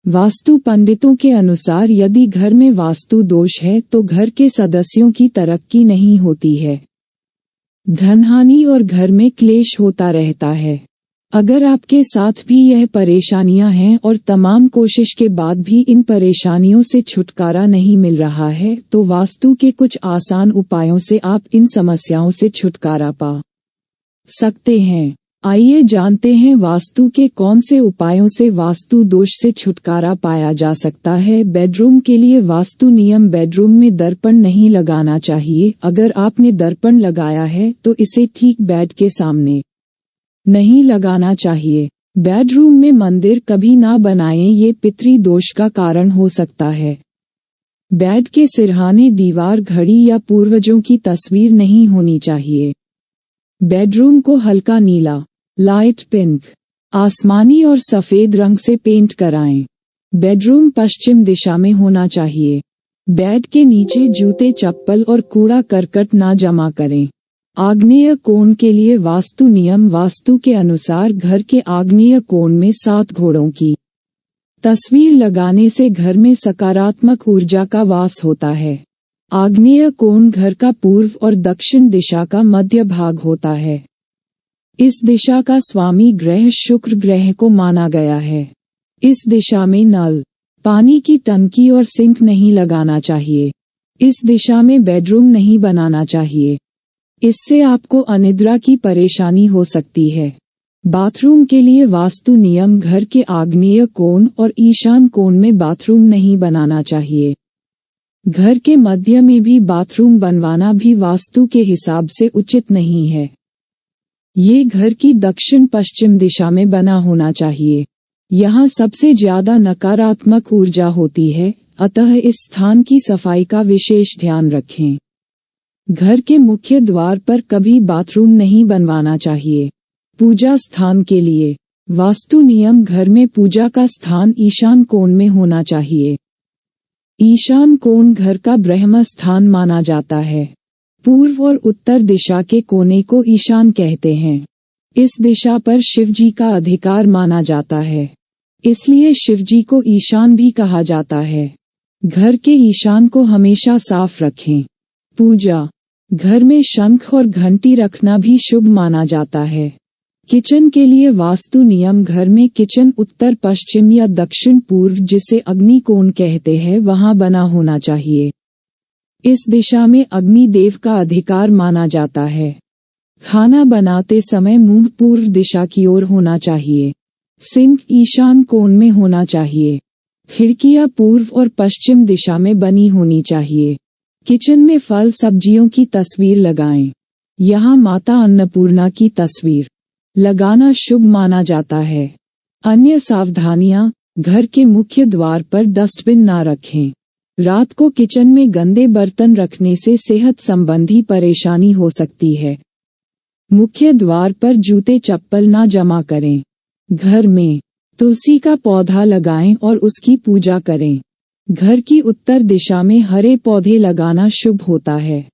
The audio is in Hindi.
वास्तु पंडितों के अनुसार यदि घर में वास्तु दोष है तो घर के सदस्यों की तरक्की नहीं होती है, धनहानि और घर में क्लेश होता रहता है। अगर आपके साथ भी यह परेशानियां हैं और तमाम कोशिश के बाद भी इन परेशानियों से छुटकारा नहीं मिल रहा है तो वास्तु के कुछ आसान उपायों से आप इन समस्याओं से छुटकारा पा सकते हैं। आइए जानते हैं वास्तु के कौन से उपायों से वास्तु दोष से छुटकारा पाया जा सकता है। बेडरूम के लिए वास्तु नियम। बेडरूम में दर्पण नहीं लगाना चाहिए। अगर आपने दर्पण लगाया है तो इसे ठीक बेड के सामने नहीं लगाना चाहिए। बेडरूम में मंदिर कभी ना बनाएं, ये पितृ दोष का कारण हो सकता है। बेड के सिरहाने दीवार, घड़ी या पूर्वजों की तस्वीर नहीं होनी चाहिए। बेडरूम को हल्का नीला, लाइट पिंक, आसमानी और सफेद रंग से पेंट कराएं। बेडरूम पश्चिम दिशा में होना चाहिए। बेड के नीचे जूते, चप्पल और कूड़ा करकट ना जमा करें। आग्नेय कोण के लिए वास्तु नियम। वास्तु के अनुसार घर के आग्नेय कोण में 7 घोड़ों की तस्वीर लगाने से घर में सकारात्मक ऊर्जा का वास होता है। आग्नेय कोण घर का पूर्व और दक्षिण दिशा का मध्य भाग होता है। इस दिशा का स्वामी ग्रह शुक्र ग्रह को माना गया है। इस दिशा में नल, पानी की टंकी और सिंक नहीं लगाना चाहिए। इस दिशा में बेडरूम नहीं बनाना चाहिए, इससे आपको अनिद्रा की परेशानी हो सकती है। बाथरूम के लिए वास्तु नियम। घर के आग्नेय कोण और ईशान कोण में बाथरूम नहीं बनाना चाहिए। घर के मध्य में भी बाथरूम बनवाना भी वास्तु के हिसाब से उचित नहीं है। ये घर की दक्षिण पश्चिम दिशा में बना होना चाहिए। यहाँ सबसे ज्यादा नकारात्मक ऊर्जा होती है, अतः इस स्थान की सफाई का विशेष ध्यान रखें। घर के मुख्य द्वार पर कभी बाथरूम नहीं बनवाना चाहिए। पूजा स्थान के लिए वास्तु नियम। घर में पूजा का स्थान ईशान कोण में होना चाहिए। ईशान कोण घर का ब्रह्म स्थान माना जाता है। पूर्व और उत्तर दिशा के कोने को ईशान कहते हैं। इस दिशा पर शिवजी का अधिकार माना जाता है, इसलिए शिवजी को ईशान भी कहा जाता है। घर के ईशान को हमेशा साफ रखें। पूजा। घर में शंख और घंटी रखना भी शुभ माना जाता है। किचन के लिए वास्तु नियम। घर में किचन उत्तर पश्चिम या दक्षिण पूर्व, जिसे अग्नि कोण कहते हैं, वहां बना होना चाहिए। इस दिशा में अग्नि देव का अधिकार माना जाता है। खाना बनाते समय मुंह पूर्व दिशा की ओर होना चाहिए। सिंक ईशान कोण में होना चाहिए। खिड़कियां पूर्व और पश्चिम दिशा में बनी होनी चाहिए। किचन में फल सब्जियों की तस्वीर लगाएं। यहाँ माता अन्नपूर्णा की तस्वीर लगाना शुभ माना जाता है। अन्य सावधानियां। घर के मुख्य द्वार पर डस्टबिन ना रखें। रात को किचन में गंदे बर्तन रखने से सेहत संबंधी परेशानी हो सकती है। मुख्य द्वार पर जूते चप्पल ना जमा करें। घर में तुलसी का पौधा लगाएं और उसकी पूजा करें। घर की उत्तर दिशा में हरे पौधे लगाना शुभ होता है।